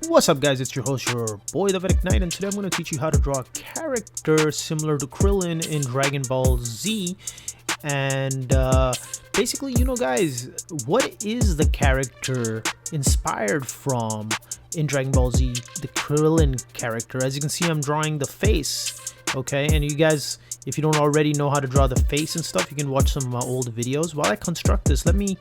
What's up guys, it's your host, your boy the Vedic Knight, and today I'm going to teach you how to draw a character similar to Krillin in Dragon Ball Z. And basically, guys, what is the character inspired from in Dragon Ball Z? The Krillin character. As you can see, I'm drawing the face, okay? And you guys, if you don't already know how to draw the face and stuff, you can watch some of my old videos. While I construct this, let me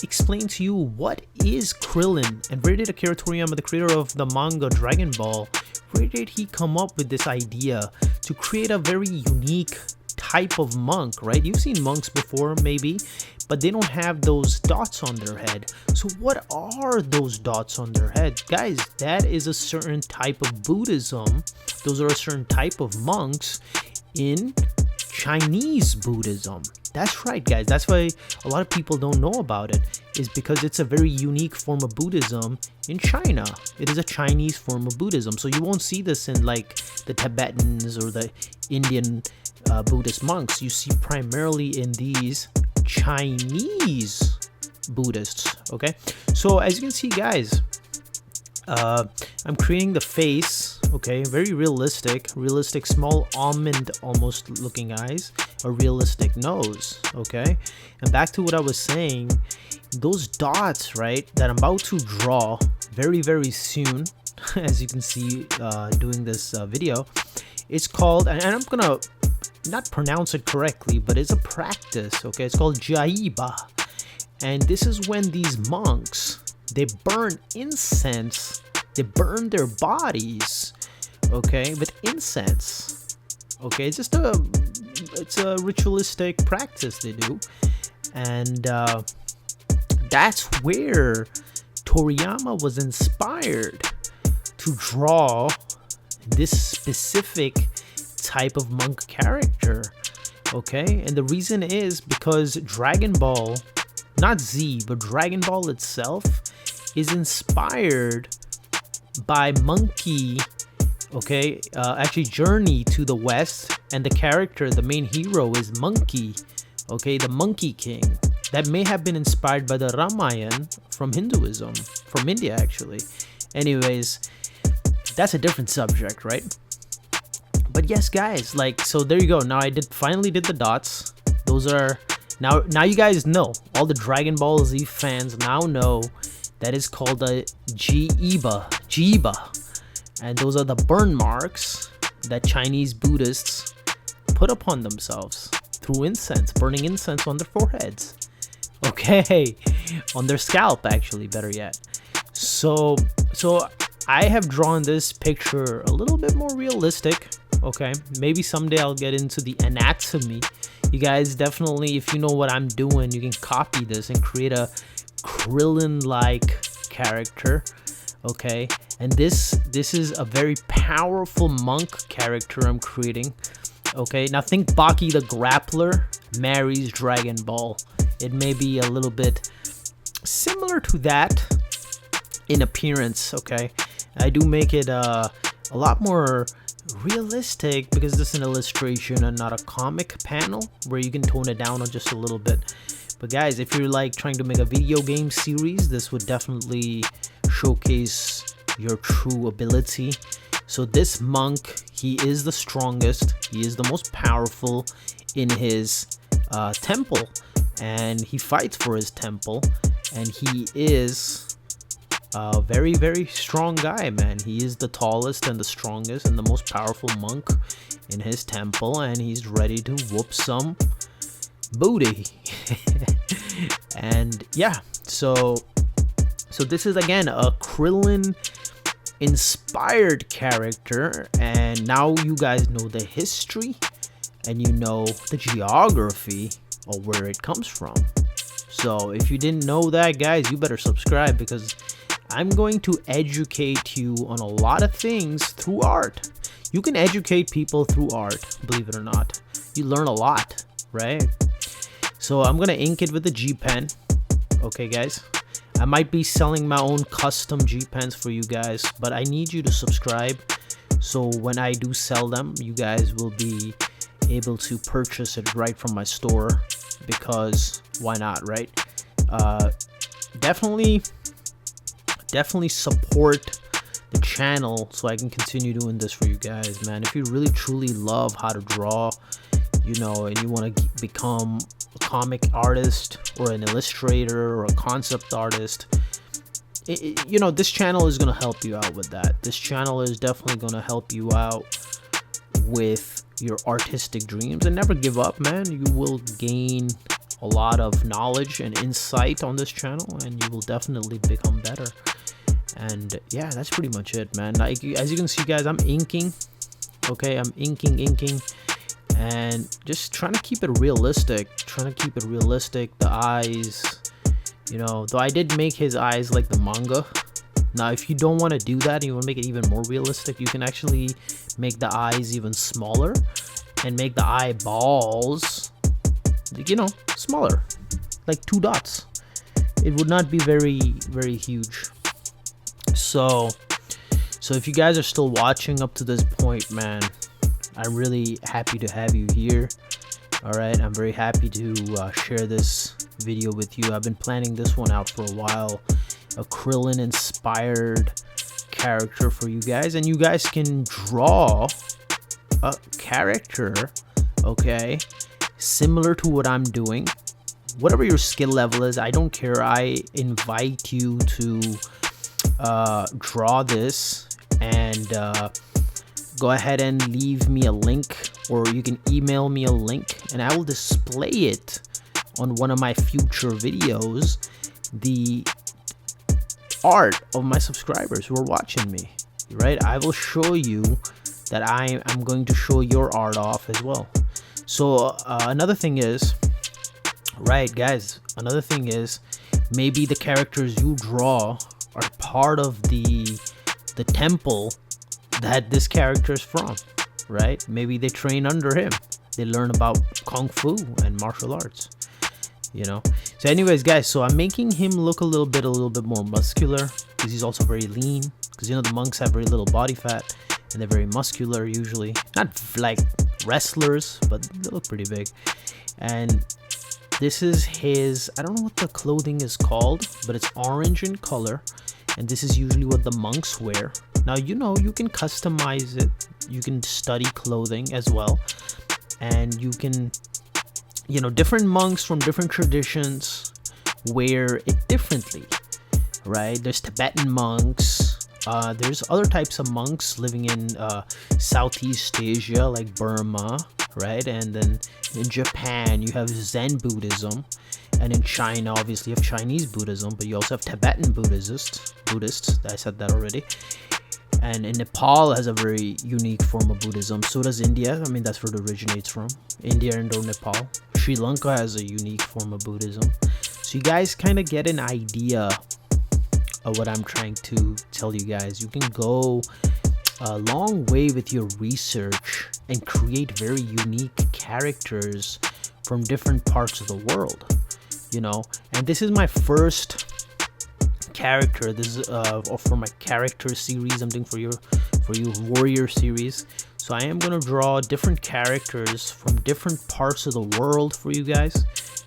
explain to you what is Krillin and where did Akira Toriyama, the creator of the manga Dragon Ball, where did he come up with this idea to create a very unique type of monk, right? You've seen monks before maybe, but they don't have those dots on their head. So what are those dots on their head? Guys, that is a certain type of Buddhism. Those are a certain type of monks in Chinese Buddhism. That's right, guys. That's why a lot of people don't know about it, is because it's a very unique form of Buddhism in China. It is a Chinese form of Buddhism. So you won't see this in like the Tibetans or the Indian Buddhist monks. You see primarily in these Chinese Buddhists, okay? So as you can see, guys, I'm creating the face, okay? Very realistic small almond almost looking eyes, a realistic nose, okay? And back to what I was saying, those dots, right, that I'm about to draw very soon, as you can see doing this video, it's called, and I'm gonna not pronounce it correctly, but it's a practice, okay? It's called Jaiba. And this is when these monks, they burn incense, they burn their bodies, okay, with incense, okay? It's a ritualistic practice they do, and that's where Toriyama was inspired to draw this specific type of monk character, okay? And the reason is because Dragon Ball, not Z, but Dragon Ball itself is inspired by Monkey, okay? Actually, Journey to the West, and the character, the main hero, is Monkey, okay? The Monkey King. That may have been inspired by the Ramayana from Hinduism, from India actually. Anyways, that's a different subject, right? But yes, guys, like, so there you go. Now I finally did the dots. Those are now you guys know. All the Dragon Ball Z fans now know that is called a Jiba, and those are the burn marks that Chinese Buddhists put upon themselves through incense, burning incense on their foreheads, okay, on their scalp actually, better yet. So I have drawn this picture a little bit more realistic, okay? Maybe someday I'll get into the anatomy. You guys definitely, if you know what I'm doing, you can copy this and create a Krillin-like character, okay? And this is a very powerful monk character I'm creating, okay? Now think Baki the Grappler marries Dragon Ball. It may be a little bit similar to that in appearance, okay? I do make it a lot more realistic because this is an illustration and not a comic panel where you can tone it down just a little bit. But guys, if you're like trying to make a video game series, this would definitely showcase your true ability. So this monk, he is the strongest, he is the most powerful in his temple, and he fights for his temple, and he is a very strong guy, man. He is the tallest and the strongest and the most powerful monk in his temple, and he's ready to whoop some booty. And yeah, so this is again a Krillin inspired character, and now you guys know the history and you know the geography of where it comes from. So if you didn't know that, guys, you better subscribe, because I'm going to educate you on a lot of things through art. You can educate people through art, believe it or not. You learn a lot, right? So I'm gonna ink it with the G pen, okay, guys? I might be selling my own custom G pens for you guys, but I need you to subscribe, so when I do sell them, you guys will be able to purchase it right from my store, because why not, right? Definitely support the channel so I can continue doing this for you guys, man. If you really truly love how to draw, you know, and you want to become a comic artist or an illustrator or a concept artist, you know, this channel is going to help you out with that. This channel is definitely going to help you out with your artistic dreams. And never give up, man. You will gain a lot of knowledge and insight on this channel, and you will definitely become better. And yeah, that's pretty much it, man. Like, as you can see, guys, I'm inking. Okay, I'm inking, and just trying to keep it realistic. The eyes, you know, though I did make his eyes like the manga. Now, if you don't want to do that and you want to make it even more realistic, you can actually make the eyes even smaller and make the eyeballs, you know, smaller, like 2 dots. It would not be very, very huge. So if you guys are still watching up to this point, man, I'm really happy to have you here. All right, I'm very happy to share this video with you. I've been planning this one out for a while, a Krillin inspired character for you guys, and you guys can draw a character, okay, similar to what I'm doing. Whatever your skill level is, I don't care. I invite you to draw this, and go ahead and leave me a link, or you can email me a link, and I will display it on one of my future videos, the art of my subscribers who are watching me, right? I will show you that I'm going to show your art off as well. So another thing is, right, guys, another thing is, maybe the characters you draw are part of the temple that this character is from, right? Maybe they train under him, they learn about kung fu and martial arts, you know. So anyways, guys, so I'm making him look a little bit more muscular, because he's also very lean, because, you know, the monks have very little body fat and they're very muscular usually, not like wrestlers, but they look pretty big. And this is his, I don't know what the clothing is called, but it's orange in color, and this is usually what the monks wear. Now, you know, you can customize it, you can study clothing as well, and you can, you know, different monks from different traditions wear it differently, right? There's Tibetan monks, there's other types of monks living in Southeast Asia, like Burma, right? And then in Japan you have Zen Buddhism, and in China obviously you have Chinese Buddhism, but you also have Tibetan Buddhists. I said that already. And in Nepal has a very unique form of Buddhism. So does India. I mean, that's where it originates from. India and or Nepal. Sri Lanka has a unique form of Buddhism. So you guys kind of get an idea of what I'm trying to tell you guys. You can go a long way with your research and create very unique characters from different parts of the world, you know. And this is my first character. This is for my character series I'm doing for you warrior series. So I am going to draw different characters from different parts of the world for you guys,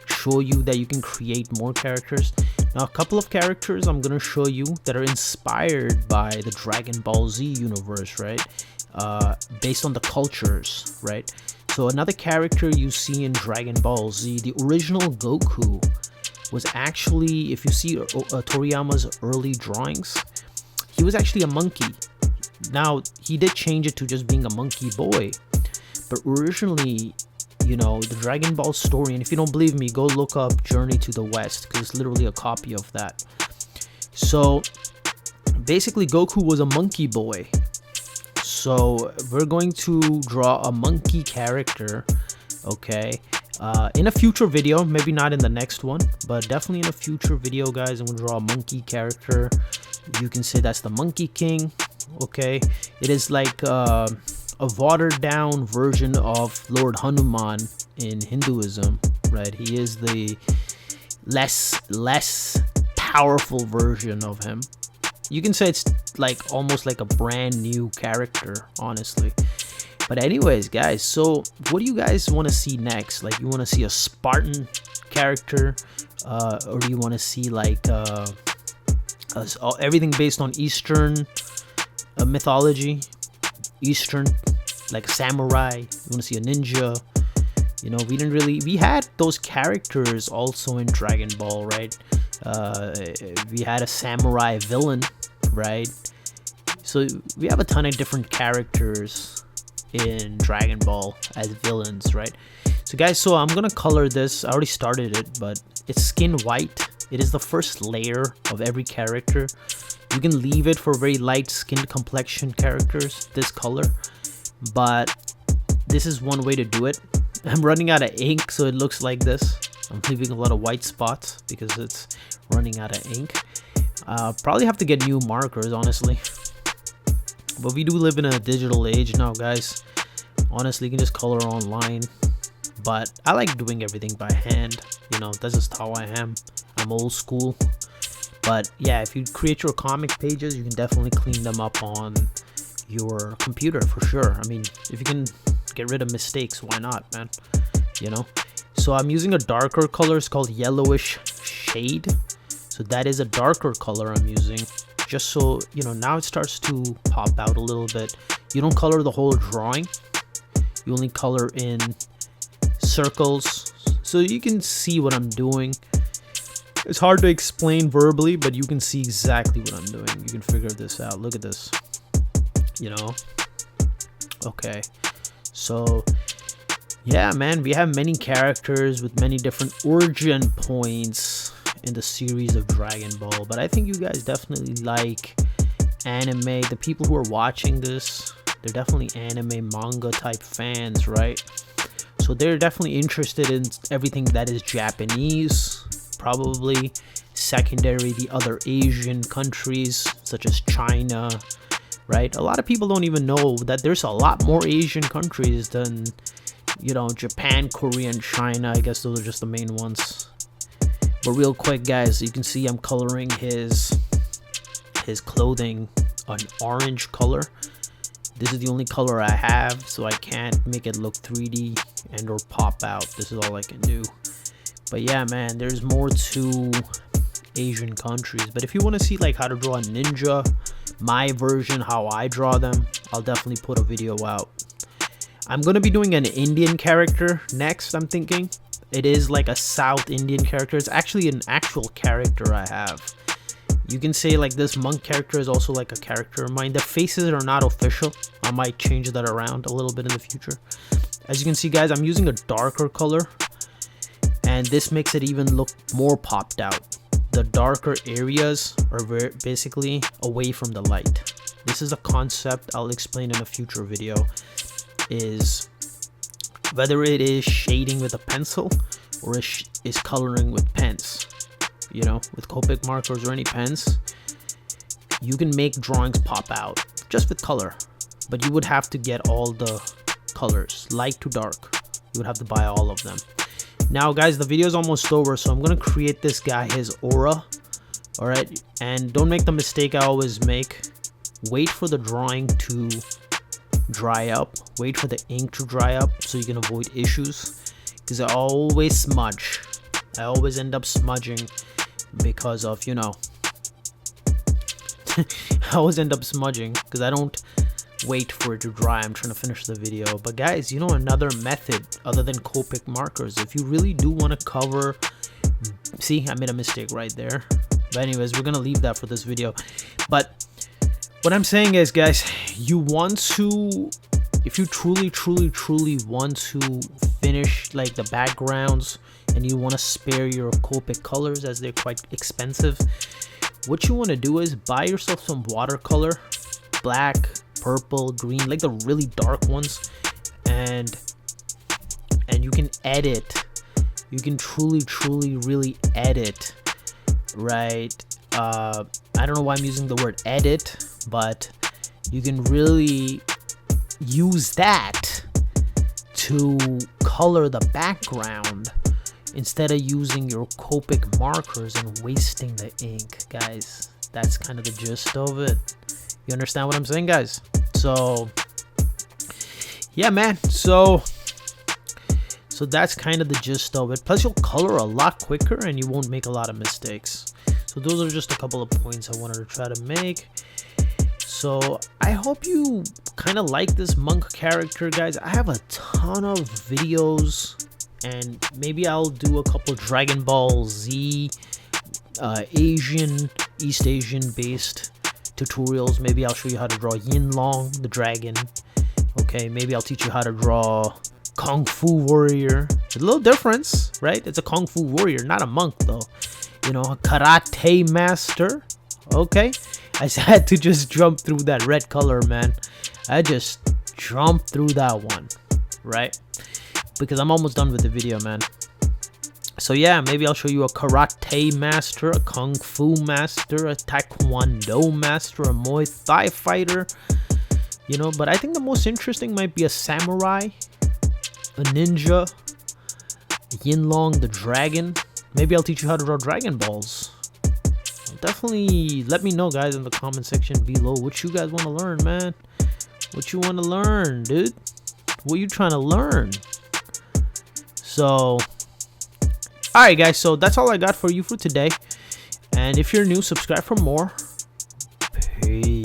show you that you can create more characters. Now, a couple of characters I'm going to show you that are inspired by the Dragon Ball Z universe, right? Based on the cultures, right? So another character you see in Dragon Ball Z, the original Goku, was actually, if you see Toriyama's early drawings, he was actually a monkey. Now, he did change it to just being a monkey boy, but originally, you know, the Dragon Ball story, and if you don't believe me, go look up Journey to the West, because it's literally a copy of that. So basically, Goku was a monkey boy. So we're going to draw a monkey character, okay, in a future video. Maybe not in the next one, but definitely in a future video, guys. I'm gonna draw a monkey character. You can say that's the Monkey King, okay. It is like a watered down version of Lord Hanuman in Hinduism, right? He is the less powerful version of him. You can say it's like almost like a brand new character, honestly. But anyways, guys, so what do you guys want to see next? Like, you want to see a Spartan character, or do you want to see like everything based on Eastern mythology, Eastern, like a samurai. You want to see a ninja. You know, we had those characters also in Dragon Ball, right? We had a samurai villain, right? So we have a ton of different characters in Dragon Ball as villains, right? So guys, so I'm gonna color this. I already started it, but it's skin white. It is the first layer of every character. You can leave it for very light skin complexion characters, this color, but this is one way to do it. I'm running out of ink, so it looks like this. I'm leaving a lot of white spots because it's running out of ink. Probably have to get new markers, honestly. But we do live in a digital age now, guys. Honestly, you can just color online. But I like doing everything by hand. You know, that's just how I am. I'm old school. But yeah, if you create your comic pages, you can definitely clean them up on your computer for sure. I mean, if you can get rid of mistakes, why not, man? You know? So I'm using a darker color. It's called yellowish shade. So that is a darker color I'm using, just so, you know, now it starts to pop out a little bit. You don't color the whole drawing. You only color in circles, so you can see what I'm doing. It's hard to explain verbally, but you can see exactly what I'm doing. You can figure this out. Look at this, you know? Okay, so yeah, man, we have many characters with many different origin points in the series of Dragon Ball, but I think you guys definitely like anime. The people who are watching this, they're definitely anime manga type fans, right? So they're definitely interested in everything that is Japanese, probably secondary the other Asian countries such as China, right? A lot of people don't even know that there's a lot more Asian countries than, you know, Japan, Korea, and China. I guess those are just the main ones. But real quick, guys, you can see I'm coloring his clothing an orange color. This is the only color I have, so I can't make it look 3D and or pop out. This is all I can do. But yeah, man, there's more to Asian countries. But if you want to see like how to draw a ninja, my version, how I draw them, I'll definitely put a video out. I'm gonna be doing an Indian character next, I'm thinking. It is like a South Indian character. It's actually an actual character I have. You can say like this monk character is also like a character of mine. The faces are not official. I might change that around a little bit in the future. As you can see, guys, I'm using a darker color, and this makes it even look more popped out. The darker areas are basically away from the light. This is a concept I'll explain in a future video, is whether it is shading with a pencil or is coloring with pens. You know, with Copic markers or any pens, you can make drawings pop out just with color, but you would have to get all the colors, light to dark. You would have to buy all of them. Now, guys, the video is almost over, so I'm gonna create this guy, his aura. All right, and don't make the mistake I always make. Wait for the drawing to dry up. Wait for the ink to dry up so you can avoid issues, because I always smudge. I always end up smudging because of, you know, I always end up smudging because I don't wait for it to dry. I'm trying to finish the video. But guys, you know, another method other than Copic markers, if you really do want to cover, see, I made a mistake right there. But anyways, we're gonna leave that for this video. But what I'm saying is, guys, you want to, if you truly want to finish like the backgrounds and you want to spare your Copic colors as they're quite expensive, what you want to do is buy yourself some watercolor, black, purple, green, like the really dark ones, and you can edit. You can truly really edit, right? I don't know why I'm using the word edit, but you can really use that to color the background instead of using your Copic markers and wasting the ink, guys. That's kind of the gist of it. You understand what I'm saying, guys? So yeah, man, so that's kind of the gist of it. Plus, you'll color a lot quicker and you won't make a lot of mistakes. So those are just a couple of points I wanted to try to make. So I hope you kind of like this monk character, guys. I have a ton of videos, and maybe I'll do a couple Dragon Ball Z East Asian based tutorials. Maybe I'll show you how to draw Yinlong the dragon. Okay, maybe I'll teach you how to draw Kung Fu Warrior. It's a little difference, right? It's a Kung Fu Warrior, not a monk though. You know, a Karate Master. Okay, I had to just jump through that red color, man. I just jumped through that one, right? Because I'm almost done with the video, man. So yeah, maybe I'll show you a Karate Master, a Kung Fu Master, a Taekwondo Master, a Muay Thai fighter. You know, but I think the most interesting might be a Samurai, a Ninja, Yinlong the Dragon. Maybe I'll teach you how to draw Dragon Balls. Definitely let me know, guys, in the comment section below what you guys want to learn, man. What you want to learn, dude? What you trying to learn? So, alright, guys, so that's all I got for you for today. And if you're new, subscribe for more. Peace.